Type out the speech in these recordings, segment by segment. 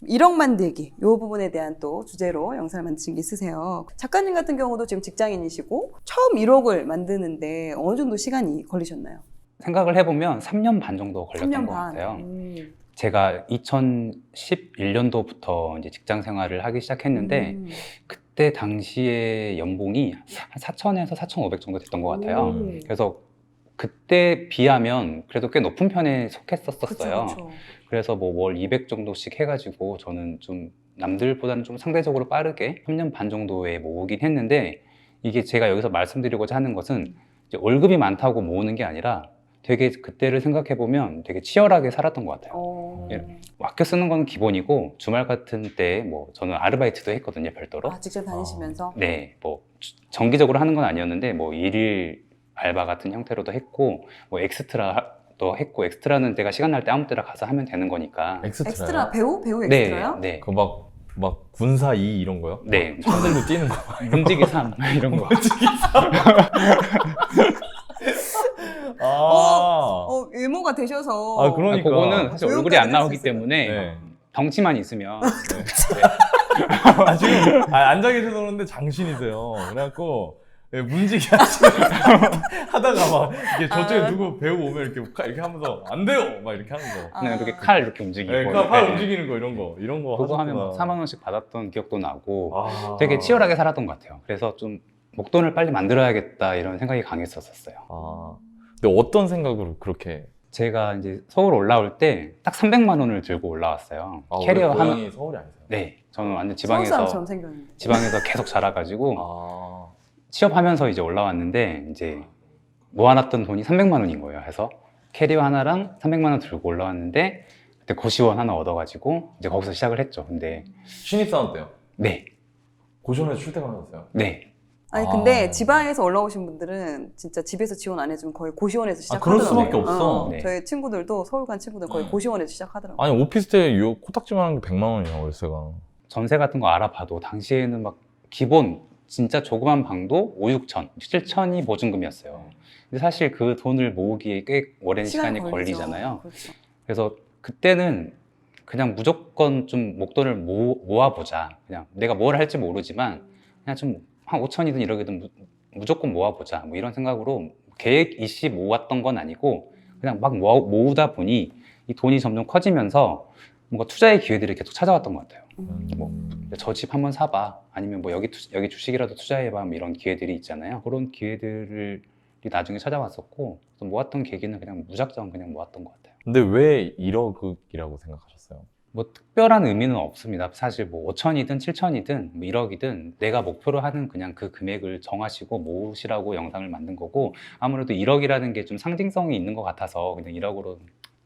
1억 만들기 이 부분에 대한 또 주제로 영상을 만드신 게 있으세요. 작가님 같은 경우도 지금 직장인이시고 처음 1억을 만드는데 어느 정도 시간이 걸리셨나요? 생각을 해보면 3년 반 정도 걸렸던 3년 것 반. 같아요. 제가 2011년도부터 이제 직장 생활을 하기 시작했는데 그때 당시에 연봉이 한 4천에서 4,500 정도 됐던 것 같아요. 그래서 그때 비하면 그래도 꽤 높은 편에 속했었어요. 그쵸. 그래서 뭐 월 200 정도씩 해가지고 저는 좀 남들보다는 좀 상대적으로 빠르게 3년 반 정도에 모으긴 했는데, 이게 제가 여기서 말씀드리고자 하는 것은 이제 월급이 많다고 모으는 게 아니라 되게 그때를 생각해보면 되게 치열하게 살았던 것 같아요. 예, 학교 쓰는 건 기본이고 주말 같은 때 뭐 저는 아르바이트도 했거든요, 별도로. 직장 다니시면서? 네, 뭐 정기적으로 하는 건 아니었는데 뭐 일일 알바 같은 형태로도 했고, 뭐 엑스트라도 했고, 엑스트라는 내가 시간 날 때 아무 때나 가서 하면 되는 거니까. 엑스트라 배우 네, 엑스트라요? 네. 그 막 군사 2 이런 거요? 네. 손들고 뛰는 거. 문지기 3 이런 거. 외모가 되셔서. 아, 그러니까. 그거는 사실 얼굴이 안 나오기 때문에 네. 덩치만 있으면. 네. 지금 앉아 계셔서 그러는데 장신이세요. 그래갖고 문지기 하다가 막 이게 저쪽에 누구 배우 오면 이렇게 하면서 안 돼요! 막 이렇게 하는 거. 그냥 이렇게 칼 이렇게 움직이고. 네, 팔 움직이는 거 이런 거 그거 하셨구나. 하면 막 4만 원씩 받았던 기억도 나고 아. 되게 치열하게 살았던 것 같아요. 그래서 좀 목돈을 빨리 만들어야겠다 이런 생각이 강했었어요. 근데 어떤 생각으로 그렇게? 제가 이제 서울 올라올 때 딱 300만 원을 들고 올라왔어요. 캐리어 하나. 고향이 서울이 아니세요? 네, 저는 완전 서울 사람처럼 지방에서 생겼는데. 계속 자라가지고 취업하면서 이제 올라왔는데 이제 모아놨던 돈이 300만 원인 거예요. 해서 캐리어 하나랑 300만 원 들고 올라왔는데 그때 고시원 하나 얻어가지고 이제 거기서 시작을 했죠. 근데 신입사원 때요? 네, 고시원에서 출퇴근하셨어요? 네. 근데 지방에서 올라오신 분들은 진짜 집에서 지원 안 해주면 거의 고시원에서 시작하더라고요. 그럴 수밖에 없어. 네. 저희 친구들도 서울 간 친구들 거의 고시원에서 시작하더라고요. 아니 오피스텔 코딱지만 한 게 100만 원이야 월세가. 전세 같은 거 알아봐도 당시에는 막 기본 진짜 조그만 방도 5, 6천, 7천이 보증금이었어요. 근데 사실 그 돈을 모으기에 꽤 오랜 시간이 걸리잖아요. 그렇죠. 그래서 그때는 그냥 무조건 좀 목돈을 모아보자. 그냥 내가 뭘 할지 모르지만 그냥 좀 한 5천이든 1억이든 무조건 모아보자. 뭐 이런 생각으로 계획 이시 모았던 건 아니고 그냥 막 모으다 보니 이 돈이 점점 커지면서 뭔가 투자의 기회들이 계속 찾아왔던 것 같아요. 뭐 저 집 한번 사봐, 아니면 뭐 여기 주식이라도 투자해봐, 뭐 이런 기회들이 있잖아요. 그런 기회들이 나중에 찾아왔었고, 모았던 계기는 그냥 무작정 그냥 모았던 것 같아요. 근데 왜 1억이라고 생각하셨어요? 뭐 특별한 의미는 없습니다. 사실 뭐 5천이든 7천이든 뭐 1억이든 내가 목표로 하는 그냥 그 금액을 정하시고 모으시라고 영상을 만든 거고, 아무래도 1억이라는 게 좀 상징성이 있는 것 같아서 그냥 1억으로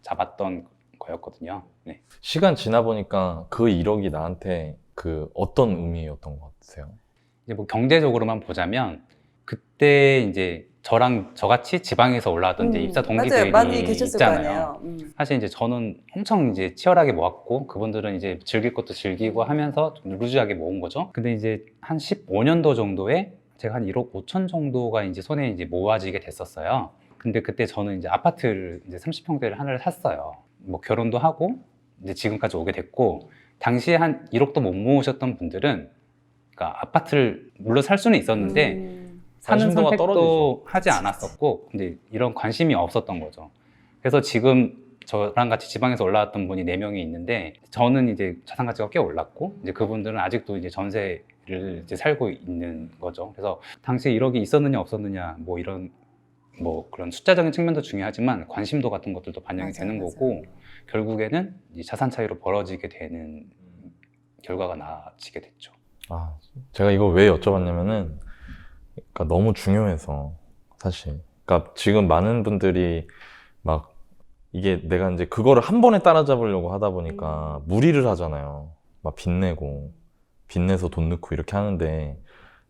잡았던 거였거든요. 네. 시간 지나 보니까 그 1억이 나한테 그 어떤 의미였던 것 같으세요? 이제 뭐 경제적으로만 보자면 그때 이제 저랑 저같이 지방에서 올라왔던 이제 입사 동기들이 맞아요. 많이 계셨을 있잖아요. 거 아니에요. 사실 이제 저는 엄청 이제 치열하게 모았고 그분들은 이제 즐길 것도 즐기고 하면서 좀 루즈하게 모은 거죠. 근데 이제 한 15년도 정도에 제가 한 1억 5천 정도가 이제 손에 이제 모아지게 됐었어요. 근데 그때 저는 이제 아파트를 이제 30평대를 하나를 샀어요. 뭐 결혼도 하고 이제 지금까지 오게 됐고, 당시에 한 1억도 못 모으셨던 분들은 그러니까 아파트를 물론 살 수는 있었는데 사는 관심도가 선택도 떨어지죠. 하지 않았었고, 근데 이런 관심이 없었던 거죠. 그래서 지금 저랑 같이 지방에서 올라왔던 분이 4명이 있는데, 저는 이제 자산 가치가 꽤 올랐고 이제 그분들은 아직도 이제 전세를 이제 살고 있는 거죠. 그래서 당시에 1억이 있었느냐 없었느냐 뭐 이런 뭐 그런 숫자적인 측면도 중요하지만 관심도 같은 것들도 반영이 되는 거고, 결국에는 이 자산 차이로 벌어지게 되는 결과가 나아지게 됐죠. 제가 이거 왜 여쭤봤냐면은, 그러니까 너무 중요해서 사실. 그러니까 지금 많은 분들이 막 이게 내가 이제 그거를 한 번에 따라잡으려고 하다 보니까 무리를 하잖아요. 막 빚내서 돈 넣고 이렇게 하는데,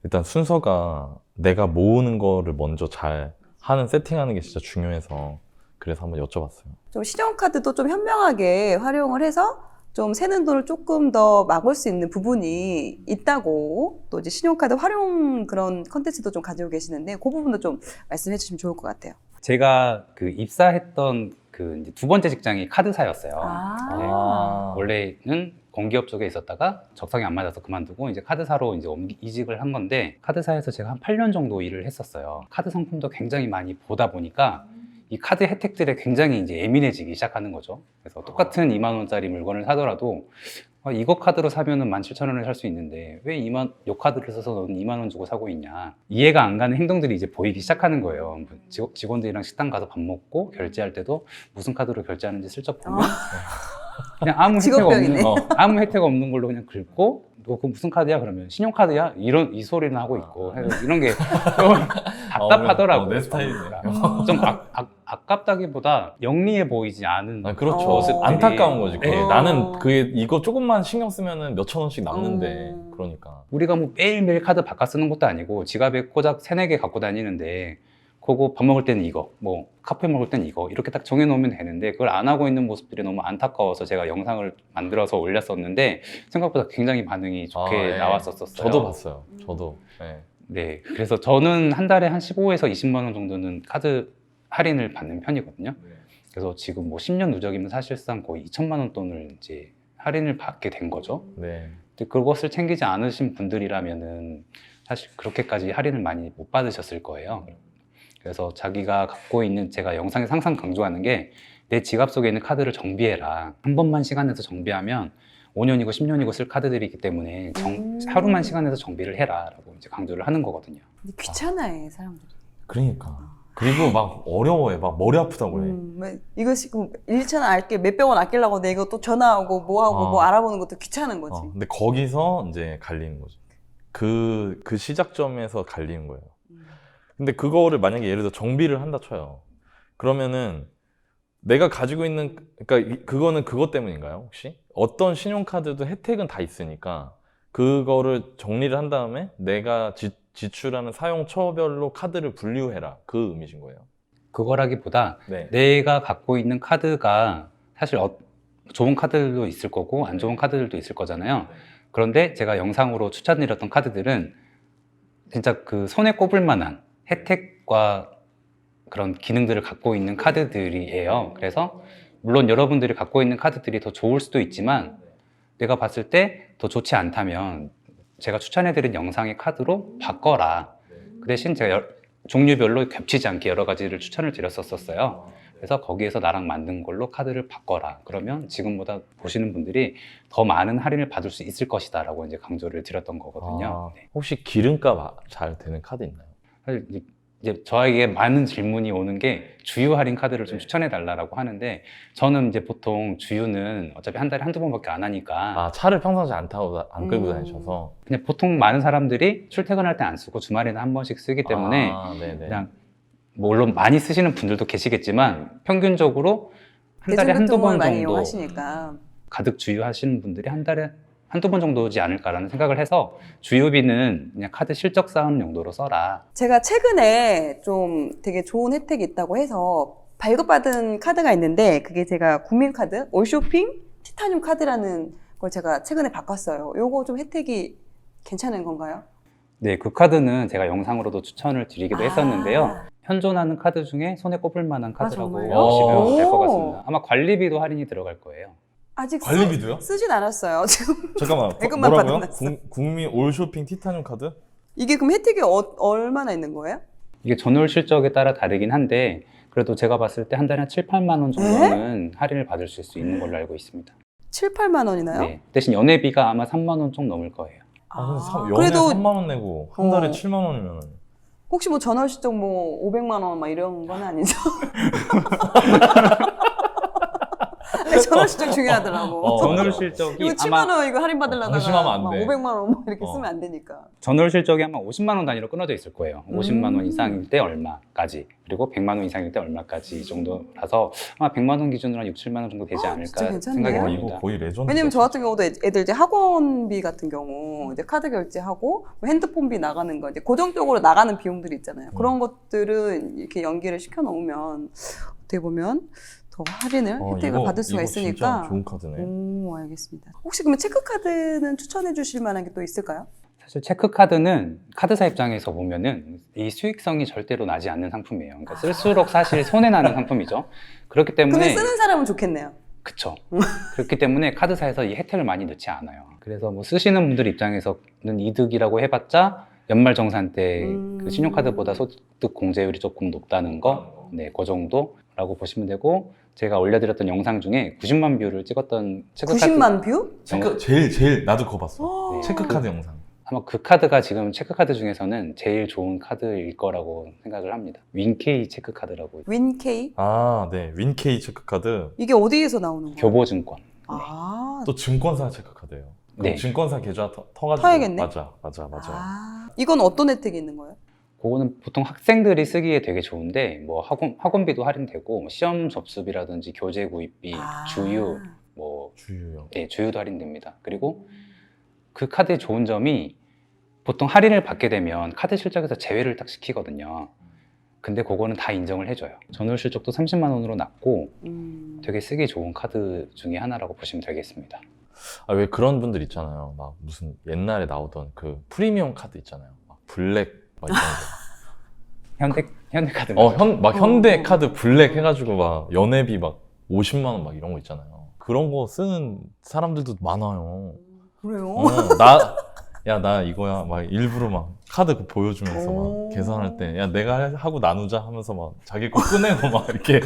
일단 순서가 내가 모으는 거를 먼저 잘 하는 세팅하는 게 진짜 중요해서 그래서 한번 여쭤봤어요. 좀 신용카드도 좀 현명하게 활용을 해서 좀 새는 돈을 조금 더 막을 수 있는 부분이 있다고, 또 이제 신용카드 활용 그런 컨텐츠도 좀 가지고 계시는데 그 부분도 좀 말씀해 주시면 좋을 것 같아요. 제가 그 입사했던 그 그 이제 두 번째 직장이 카드사였어요. 아. 원래는 공기업 쪽에 있었다가 적성이 안 맞아서 그만두고 이제 카드사로 이제 이직을 한 건데, 카드사에서 제가 한 8년 정도 일을 했었어요. 카드 상품도 굉장히 많이 보다 보니까 이 카드 혜택들에 굉장히 이제 예민해지기 시작하는 거죠. 그래서 똑같은 2만 원짜리 물건을 사더라도 이거 카드로 사면은 17,000원에 살 수 있는데 왜 요 카드를 써서 너는 2만 원 주고 사고 있냐, 이해가 안 가는 행동들이 이제 보이기 시작하는 거예요. 직원들이랑 식당 가서 밥 먹고 결제할 때도 무슨 카드로 결제하는지 슬쩍 보면 그냥 아무 혜택 없는 걸로 그냥 긁고, 너 그 무슨 카드야? 그러면 신용카드야? 이 소리는 하고 있고 이런 게 좀 답답하더라고요. 내 스타일이네요. 좀 아깝다기보다 영리해 보이지 않은. 그렇죠. 모습들이. 안타까운 거지. 그게. 네. 나는 이거 조금만 신경 쓰면은 몇천 원씩 남는데. 그러니까. 우리가 뭐 매일매일 카드 바꿔 쓰는 것도 아니고 지갑에 고작 3-4개 갖고 다니는데, 그거 밥 먹을 때는 이거, 뭐 카페 먹을 때는 이거, 이렇게 딱 정해놓으면 되는데 그걸 안 하고 있는 모습들이 너무 안타까워서 제가 영상을 만들어서 올렸었는데 생각보다 굉장히 반응이 좋게 나왔었어요. 저도 봤어요. 저도. 네. 네, 그래서 저는 한 달에 한 15에서 20만 원 정도는 카드 할인을 받는 편이거든요. 그래서 지금 뭐 10년 누적이면 사실상 거의 2천만 원 돈을 이제 할인을 받게 된 거죠. 네. 근데 그것을 챙기지 않으신 분들이라면은 사실 그렇게까지 할인을 많이 못 받으셨을 거예요. 그래서 자기가 갖고 있는, 제가 영상에서 항상 강조하는 게, 내 지갑 속에 있는 카드를 정비해라. 한 번만 시간 내서 정비하면 5년이고 10년이고 쓸 카드들이기 때문에 하루만 시간 내서 정비를 해라 라고 이제 강조를 하는 거거든요. 근데 귀찮아해 사람들이. 그러니까. 그리고 막 어려워해. 막 머리 아프다고 해. 이거 지금 1,000원 아낄, 몇백 원 아끼려고 내가 또 전화하고 뭐하고 뭐 알아보는 것도 귀찮은 거지. 근데 거기서 이제 갈리는 거죠. 그 시작점에서 갈리는 거예요. 근데 그거를 만약에 예를 들어 정비를 한다 쳐요. 그러면은 내가 가지고 있는, 그러니까 그거는 그것 때문인가요, 혹시? 어떤 신용카드도 혜택은 다 있으니까 그거를 정리를 한 다음에 내가 지출하는 사용처별로 카드를 분류해라, 그 의미신 거예요? 그거라기보다 네. 내가 갖고 있는 카드가 사실 좋은 카드도 있을 거고 안 좋은 카드들도 있을 거잖아요. 그런데 제가 영상으로 추천드렸던 카드들은 진짜 그 손에 꼽을 만한 혜택과 그런 기능들을 갖고 있는 카드들이에요. 그래서 물론 여러분들이 갖고 있는 카드들이 더 좋을 수도 있지만 내가 봤을 때 더 좋지 않다면 제가 추천해드린 영상의 카드로 바꿔라. 그 대신 제가 종류별로 겹치지 않게 여러 가지를 추천을 드렸었어요. 그래서 거기에서 나랑 맞는 걸로 카드를 바꿔라. 그러면 지금보다 보시는 분들이 더 많은 할인을 받을 수 있을 것이다 라고 이제 강조를 드렸던 거거든요. 네. 혹시 기름값 잘 되는 카드 있나요? 사실 이제 저에게 많은 질문이 오는 게 주유 할인 카드를 좀 추천해 달라고 하는데, 저는 이제 보통 주유는 어차피 한 달에 한두 번밖에 안 하니까 차를 평상시에 안 타고 안 끌고 다니셔서 그냥 보통 많은 사람들이 출퇴근할 때 안 쓰고 주말에는 한 번씩 쓰기 때문에 그냥 물론 많이 쓰시는 분들도 계시겠지만 평균적으로 한 달에 한두 번 많이 정도 이용하시니까. 가득 주유하시는 분들이 한 달에 한두 번 정도지 않을까라는 생각을 해서 주유비는 그냥 카드 실적 쌓은 용도로 써라. 제가 최근에 좀 되게 좋은 혜택이 있다고 해서 발급받은 카드가 있는데, 그게 제가 국민카드 올쇼핑 티타늄 카드라는 걸 제가 최근에 바꿨어요. 요거 좀 혜택이 괜찮은 건가요? 네, 그 카드는 제가 영상으로도 추천을 드리기도 했었는데요. 현존하는 카드 중에 손에 꼽을 만한 카드라고 정말요? 보시면 될 것 오. 같습니다. 아마 관리비도 할인이 들어갈 거예요. 아직 관리비도요? 쓰진 않았어요. 지금 잠깐만, 배급만 뭐라고요? 받아놨어. 국민 올쇼핑 티타늄 카드? 이게 그럼 혜택이 얼마나 있는 거예요? 이게 전월 실적에 따라 다르긴 한데 그래도 제가 봤을 때 한 달에 한 7, 8만 원 정도는 할인을 받을 수 있는 걸로 알고 있습니다. 7, 8만 원이나요? 네. 대신 연회비가 아마 3만 원 좀 넘을 거예요. 연에 그래도 3만 원 내고 한 달에 7만 원이면 혹시 뭐 전월 실적 뭐 500만 원 막 이런 건 아니죠? 전월 실적 중요하더라고. 전월 실적이 이거 7만 원 이거 할인 받으려다가 방심하면 안 막 돼. 500만 원 막 이렇게 쓰면 안 되니까. 전월 실적이 아마 50만 원 단위로 끊어져 있을 거예요. 50만 원 이상일 때 얼마까지, 그리고 100만 원 이상일 때 얼마까지 정도라서 아마 100만 원 기준으로 한 6, 7만 원 정도 되지 않을까 진짜 괜찮네요. 생각이 이거 듭니다. 거의 레전드. 왜냐면 저 같은 경우도 애들 이제 학원비 같은 경우 이제 카드 결제하고 뭐 핸드폰비 나가는 거 이제 고정적으로 나가는 비용들이 있잖아요. 그런 것들은 이렇게 연계를 시켜 놓으면 어떻게 보면 더 할인을 혜택을 받을 수가 있으니까. 진짜 좋은 카드네. 오, 알겠습니다. 혹시 그러면 체크카드는 추천해 주실 만한 게 또 있을까요? 사실 체크카드는 카드사 입장에서 보면은 이 수익성이 절대로 나지 않는 상품이에요. 그러니까 쓸수록 사실 손해나는 상품이죠. 그렇기 근데 때문에 쓰는 사람은 좋겠네요. 그쵸. 그렇기 때문에 카드사에서 이 혜택을 많이 넣지 않아요. 그래서 뭐 쓰시는 분들 입장에서는 이득이라고 해봤자 연말정산 때 그 신용카드보다 소득 공제율이 조금 높다는 거, 네, 그 정도라고 보시면 되고, 제가 올려드렸던 영상 중에 90만 뷰를 찍었던 체크카드 90만 뷰? 제일 나도 그거 봤어. 네. 체크카드 영상. 아마 그 카드가 지금 체크카드 중에서는 제일 좋은 카드일 거라고 생각을 합니다. 윈케이 체크카드라고. 윈케이? 아, 네. 윈케이 체크카드. 이게 어디에서 나오는 거예요? 교보증권. 아, 또 증권사 체크카드예요. 네. 증권사 계좌 터가지고. 터야겠네. 맞아. 이건 어떤 혜택이 있는 거예요? 그거는 보통 학생들이 쓰기에 되게 좋은데, 뭐 학원비도 할인되고, 뭐 시험 접수비라든지 교재 구입비, 주유, 뭐 주유요. 네, 주유도 할인됩니다. 그리고 그 카드의 좋은 점이 보통 할인을 받게 되면 카드 실적에서 제외를 딱 시키거든요. 근데 그거는 다 인정을 해줘요. 전월 실적도 30만 원으로 낮고 되게 쓰기 좋은 카드 중에 하나라고 보시면 되겠습니다. 아, 왜 그런 분들 있잖아요. 막 무슨 옛날에 나오던 그 프리미엄 카드 있잖아요. 막 블랙 막 이런 거. 현대카드. 막 현대 카드 블랙 해가지고 막 연회비 막 50만 원 막 이런 거 있잖아요. 그런 거 쓰는 사람들도 많아요. 그래요? 나 이거야. 막 일부러 막 카드 그 보여주면서 오. 막 계산할 때, 야, 내가 하고 나누자 하면서 막 자기 거 꺼내고 막 이렇게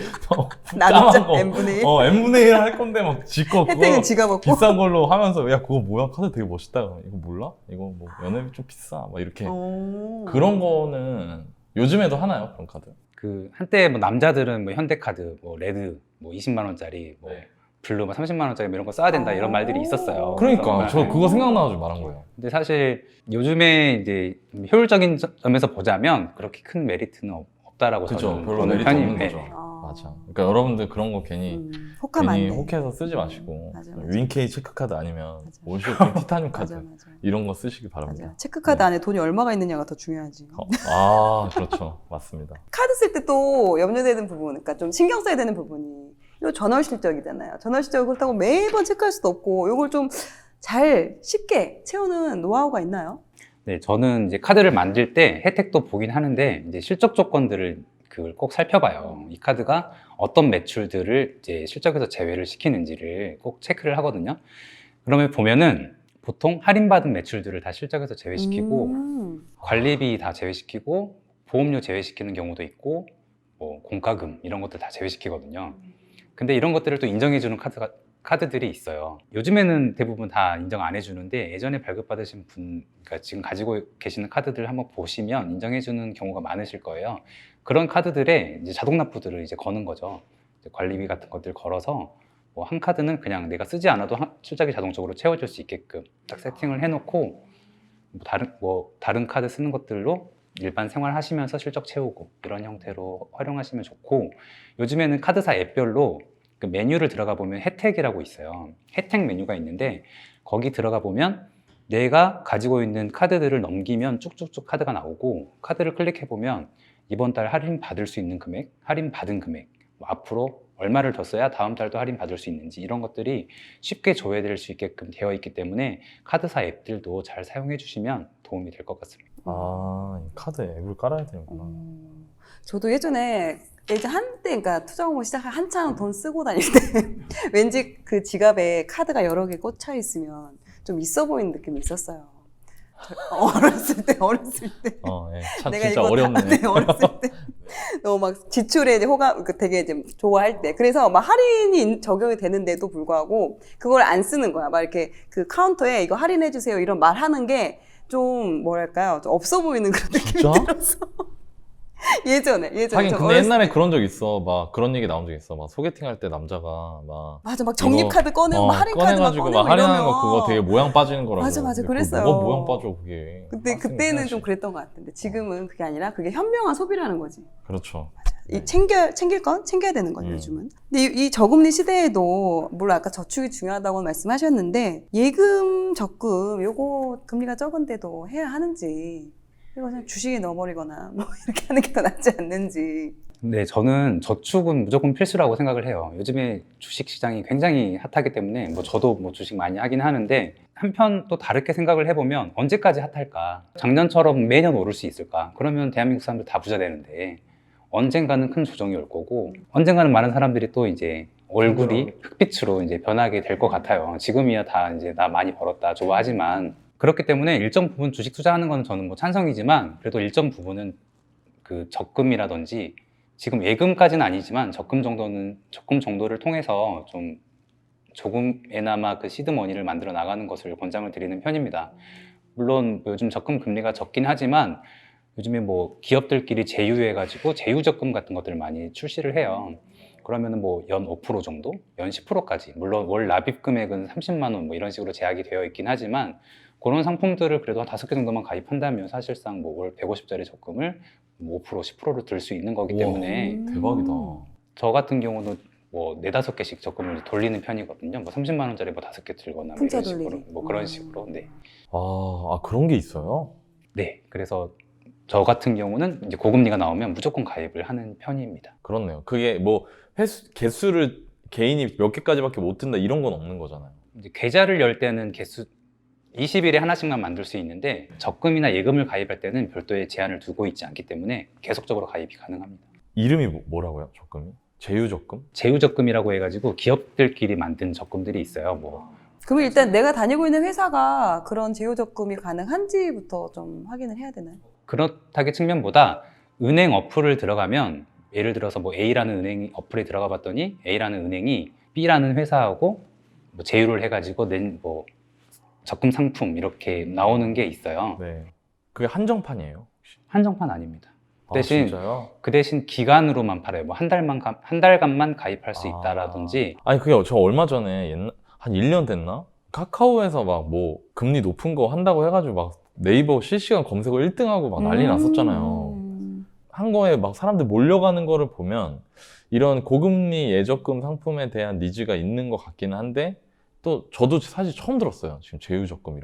나누자, 짠한 거. n분의 1. n분의 1 할 건데 막 지꺼 혜택은 그거 지가 먹고. 비싼 걸로 하면서, 야, 그거 뭐야? 카드 되게 멋있다. 이거 몰라? 이거 뭐 연회비 좀 비싸. 막 이렇게. 그런 거는 요즘에도 하나요? 그런 카드? 그 한때 뭐 남자들은 뭐 현대카드, 뭐 레드, 뭐 20만 원짜리, 뭐 네. 블루, 뭐 30만 원짜리 이런 거 써야 된다 이런 말들이 있었어요. 그러니까 저 그래서 그거 생각나가지고 말한 거예요. 근데 사실 요즘에 이제 효율적인 점에서 보자면 그렇게 큰 메리트는 없다라고 그죠. 저는 별로 보는 메리트 없는 편인데. 거죠. 맞아. 그러니까 여러분들 그런 거 괜히 혹하면 안 괜히 돼. 혹해서 쓰지 마시고 맞아. 윈케이 체크카드 아니면 맞아. 올쇼핑 티타늄 카드 맞아. 이런 거 쓰시기 바랍니다. 맞아. 체크카드 네. 안에 돈이 얼마가 있느냐가 더 중요하지. 그렇죠. 맞습니다. 카드 쓸 때 또 염려되는 부분, 그러니까 좀 신경 써야 되는 부분이 이 전월 실적이잖아요. 전월 실적을 그렇다고 매번 체크할 수도 없고 이걸 좀 잘 쉽게 채우는 노하우가 있나요? 네, 저는 이제 카드를 만들 때 혜택도 보긴 하는데 이제 실적 조건들을 그걸 꼭 살펴봐요. 이 카드가 어떤 매출들을 이제 실적에서 제외를 시키는지를 꼭 체크를 하거든요. 그러면 보면은 보통 할인받은 매출들을 다 실적에서 제외시키고 관리비 다 제외시키고 보험료 제외시키는 경우도 있고 뭐 공과금 이런 것들 다 제외시키거든요. 근데 이런 것들을 또 인정해주는 카드들이 있어요. 요즘에는 대부분 다 인정 안 해주는데 예전에 발급받으신 분, 그러니까 지금 가지고 계시는 카드들 한번 보시면 인정해주는 경우가 많으실 거예요. 그런 카드들에 이제 자동 납부들을 이제 거는 거죠. 이제 관리비 같은 것들 걸어서 뭐 한 카드는 그냥 내가 쓰지 않아도 출자기 자동적으로 채워줄 수 있게끔 딱 세팅을 해놓고 다른 카드 쓰는 것들로 일반 생활하시면서 실적 채우고 이런 형태로 활용하시면 좋고, 요즘에는 카드사 앱별로 그 메뉴를 들어가 보면 혜택이라고 있어요. 혜택 메뉴가 있는데 거기 들어가 보면 내가 가지고 있는 카드들을 넘기면 쭉쭉쭉 카드가 나오고, 카드를 클릭해 보면 이번 달 할인 받을 수 있는 금액, 할인 받은 금액, 뭐 앞으로 얼마를 더 써야 다음 달도 할인 받을 수 있는지 이런 것들이 쉽게 조회될 수 있게끔 되어 있기 때문에 카드사 앱들도 잘 사용해 주시면 도움이 될 것 같습니다. 이 카드 앱을 깔아야 되는구나. 저도 예전에 한때, 그러니까 투자공부 시작한 한참 돈 쓰고 다닐 때 왠지 그 지갑에 카드가 여러 개 꽂혀 있으면 좀 있어 보이는 느낌이 있었어요. 어렸을 때. 참 내가 진짜 이거 어렵네. 어렸을 때 너무 막 지출에 이제 되게 이제 좋아할 때, 그래서 막 할인이 적용이 되는데도 불구하고 그걸 안 쓰는 거야. 막 이렇게 그 카운터에 이거 할인해 주세요 이런 말 하는 게 좀 뭐랄까요, 좀 없어 보이는 그런 느낌이 진짜? 들었어. 예전에 하긴 저 근데 어렸을 옛날에 때. 그런 적 있어. 막 그런 얘기 나온 적 있어. 막 소개팅 할 때 남자가 막 맞아, 막 적립카드 꺼내고 막 할인 카드 막 꺼내가지고 꺼내고 막 할인하는 이러면 거 그거 되게 모양 빠지는 거라고. 맞아, 근데 그랬어요. 뭐가 모양 빠져 그게. 근데 학생이 그때는 해야지. 좀 그랬던 것 같은데 지금은 그게 아니라 그게 현명한 소비라는 거지. 그렇죠. 이 챙길 건 챙겨야 되는 거죠, 요즘은. 근데 이 저금리 시대에도, 물론 아까 저축이 중요하다고 말씀하셨는데, 예금, 적금, 요거 금리가 적은데도 해야 하는지, 이거 그냥 주식에 넣어버리거나, 뭐, 이렇게 하는 게 더 낫지 않는지. 네, 저는 저축은 무조건 필수라고 생각을 해요. 요즘에 주식 시장이 굉장히 핫하기 때문에 뭐 저도 뭐 주식 많이 하긴 하는데 한편 또 다르게 생각을 해보면 언제까지 핫할까? 작년처럼 매년 오를 수 있을까? 그러면 대한민국 사람들 다 부자 되는데 언젠가는 큰 조정이 올 거고 언젠가는 많은 사람들이 또 이제 얼굴이 흑빛으로 이제 변하게 될 것 같아요. 지금이야 다 이제 나 많이 벌었다 좋아하지만 그렇기 때문에 일정 부분 주식 투자하는 거는 저는 뭐 찬성이지만 그래도 일정 부분은 그 적금이라든지 지금 예금까지는 아니지만 적금 정도를 통해서 좀 조금에나마 그 시드머니를 만들어 나가는 것을 권장을 드리는 편입니다. 물론 요즘 적금 금리가 적긴 하지만 요즘에 뭐 기업들끼리 제휴해가지고 제휴적금 같은 것들을 많이 출시를 해요. 그러면은 뭐 연 5% 정도, 연 10%까지. 물론 월 납입 금액은 30만 원 뭐 이런 식으로 제약이 되어 있긴 하지만 그런 상품들을 그래도 한 5개 정도만 가입한다면 사실상 뭐 월 150짜리 적금을 뭐 5%, 10%로 들 수 있는 거기 때문에 대박이다. 저 같은 경우는 뭐 4-5개씩 적금을 돌리는 편이거든요. 뭐 30만 원짜리 뭐 5개 들거나 뭐 풍차 이런 식으로 돌리기. 뭐 그런 식으로. 네. 아, 그런 게 있어요? 네. 그래서 저 같은 경우는 이제 고금리가 나오면 무조건 가입을 하는 편입니다. 그렇네요. 그게 뭐 개수를 개인이 몇 개까지밖에 못 든다 이런 건 없는 거잖아요. 이제 계좌를 열 때는 개수 20일에 하나씩만 만들 수 있는데 적금이나 예금을 가입할 때는 별도의 제한을 두고 있지 않기 때문에 계속적으로 가입이 가능합니다. 이름이 뭐라고요? 적금이? 제휴적금? 제휴적금이라고 해가지고 기업들끼리 만든 적금들이 있어요. 뭐 그러면 일단 내가 다니고 있는 회사가 그런 제휴적금이 가능한지부터 좀 확인을 해야 되나요? 그렇다기 측면보다 은행 어플을 들어가면 예를 들어서 뭐 A라는 은행 어플에 들어가 봤더니 A라는 은행이 B라는 회사하고 뭐 제휴를 해가지고 낸 뭐 적금 상품 이렇게 나오는 게 있어요. 네. 그게 한정판이에요, 혹시? 한정판 아닙니다. 아, 대신 진짜요? 그 대신 기간으로만 팔아요. 뭐 한 달간만 가입할 수 있다라든지. 아니, 그게 저 얼마 전에 한 1년 됐나? 카카오에서 막 뭐 금리 높은 거 한다고 해가지고 막 네이버 실시간 검색어 1등하고 막 난리 났었잖아요. 한 거에 막 사람들 몰려가는 거를 보면 이런 고금리 예적금 상품에 대한 니즈가 있는 것 같기는 한데 또 저도 사실 처음 들었어요. 지금 제휴적금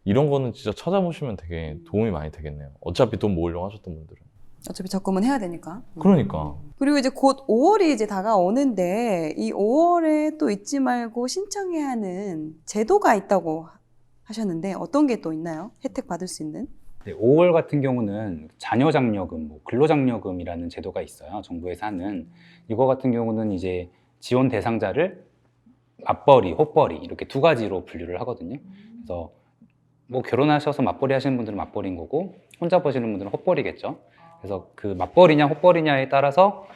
이런 거는 진짜 찾아보시면 되게 도움이 많이 되겠네요. 어차피 돈 모으려고 하셨던 분들은. 어차피 적금은 해야 되니까. 그러니까. 그리고 이제 곧 5월이 이제 다가오는데 이 5월에 또 잊지 말고 신청해야 하는 제도가 있다고 하셨는데 어떤 게 또 있나요? 혜택 받을 수 있는? 네, 5월 같은 경우는 자녀장려금, 뭐 근로장려금이라는 제도가 있어요. 정부에서 하는. 이거 같은 경우는 이제 지원 대상자를 맞벌이, 혹벌이 이렇게 두 가지로 분류를 하거든요. 그래서 뭐 결혼하셔서 맞벌이 하시는 분들은 맞벌이인 거고 혼자 버시는 분들은 혹벌이겠죠. 그래서 그 맞벌이냐 혹벌이냐에 따라서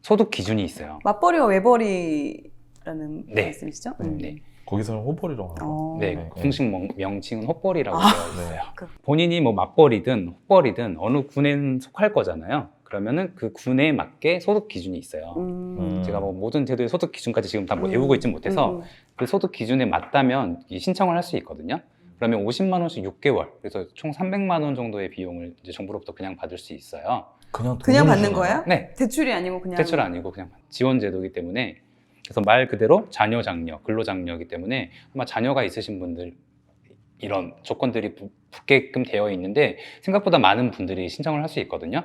소득 기준이 있어요. 맞벌이와 외벌이라는 네. 말씀이시죠? 네. 거기서는 호벌이라고 하나? 네, 네. 공식 명칭은 혹벌이라고 되어 있어요. 그- 본인이 뭐 맞벌이든 혹벌이든 어느 군에는 속할 거잖아요. 그러면은 그 군에 맞게 소득 기준이 있어요. 제가 뭐 모든 제도의 소득 기준까지 지금 다 뭐 외우고 있지 못해서 그 소득 기준에 맞다면 이 신청을 할 수 있거든요. 그러면 50만 원씩 6개월, 그래서 총 300만 원 정도의 비용을 이제 정부로부터 그냥 받을 수 있어요. 그냥 그냥 돈으로 받는 주나요? 거예요? 네, 대출이 아니고 그냥 대출 아니고 그냥 지원 제도이기 때문에 그래서 말 그대로 자녀 장려, 근로 장려이기 때문에 아마 자녀가 있으신 분들 이런 조건들이 붙게끔 되어 있는데 생각보다 많은 분들이 신청을 할 수 있거든요.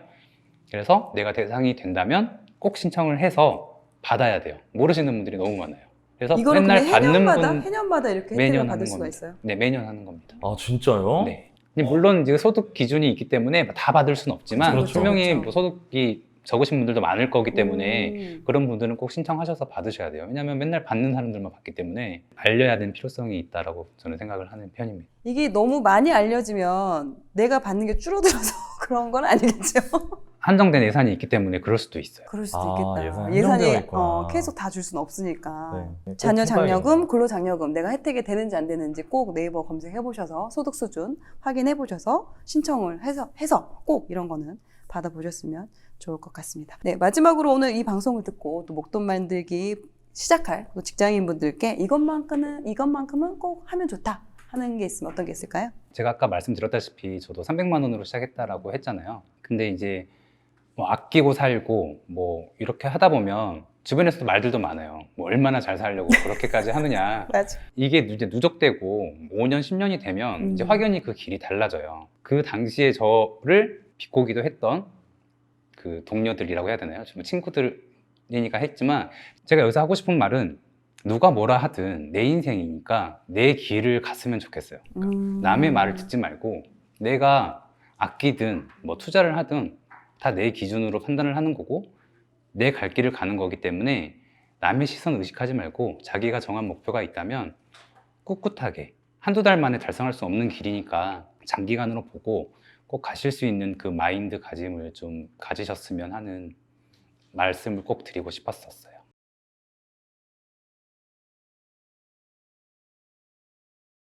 그래서 내가 대상이 된다면 꼭 신청을 해서 받아야 돼요. 모르시는 분들이 너무 많아요. 그래서 이거를 맨날 그냥 받는 해년마다 분 해년마다 이렇게 혜택을 매년 받을 하는 수가 겁니다. 있어요. 네, 매년 하는 겁니다. 아, 진짜요? 네. 근데 물론 이제 소득 기준이 있기 때문에 다 받을 수는 없지만 그렇죠. 분명히 그렇죠. 뭐 소득이 적으신 분들도 많을 거기 때문에 음. 그런 분들은 꼭 신청하셔서 받으셔야 돼요. 왜냐하면 맨날 받는 사람들만 받기 때문에 알려야 되는 필요성이 있다라고 저는 생각을 하는 편입니다. 이게 너무 많이 알려지면 내가 받는 게 줄어들어서 그런 건 아니겠죠? 한정된 예산이 있기 때문에 그럴 수도 있어요. 그럴 수도 아, 있겠다. 예산이 예산이 한정되어 있구나. 계속 다 줄 수는 없으니까. 네. 자녀 꼭 장려금, 해봐야겠네요. 근로 장려금 내가 혜택이 되는지 안 되는지 꼭 네이버 검색해 보셔서 소득 수준 확인해 보셔서 신청을 해서 꼭 이런 거는 받아보셨으면 좋을 것 같습니다. 네, 마지막으로 오늘 이 방송을 듣고 또 목돈 만들기 시작할 또 직장인분들께 이것만큼은 꼭 하면 좋다 하는 게 있으면 어떤 게 있을까요? 제가 아까 말씀드렸다시피 저도 300만 원으로 시작했다라고 했잖아요. 근데 이제 뭐 아끼고 살고 뭐 이렇게 하다 보면 주변에서도 말들도 많아요. 뭐 얼마나 잘 살려고 그렇게까지 하느냐. 맞아. 이게 이제 누적되고 5년, 10년이 되면 이제 확연히 그 길이 달라져요. 그 당시에 저를 비꼬기도 했던 그 동료들이라고 해야 되나요? 좀 친구들이니까 했지만 제가 여기서 하고 싶은 말은 누가 뭐라 하든 내 인생이니까 내 길을 갔으면 좋겠어요. 남의 말을 듣지 말고 내가 아끼든 뭐 투자를 하든 다 내 기준으로 판단을 하는 거고 내 갈 길을 가는 거기 때문에 남의 시선 의식하지 말고 자기가 정한 목표가 있다면 꿋꿋하게 한두 달 만에 달성할 수 없는 길이니까 장기간으로 보고 꼭 가실 수 있는 그 마인드 가짐을 좀 가지셨으면 하는 말씀을 꼭 드리고 싶었었어요.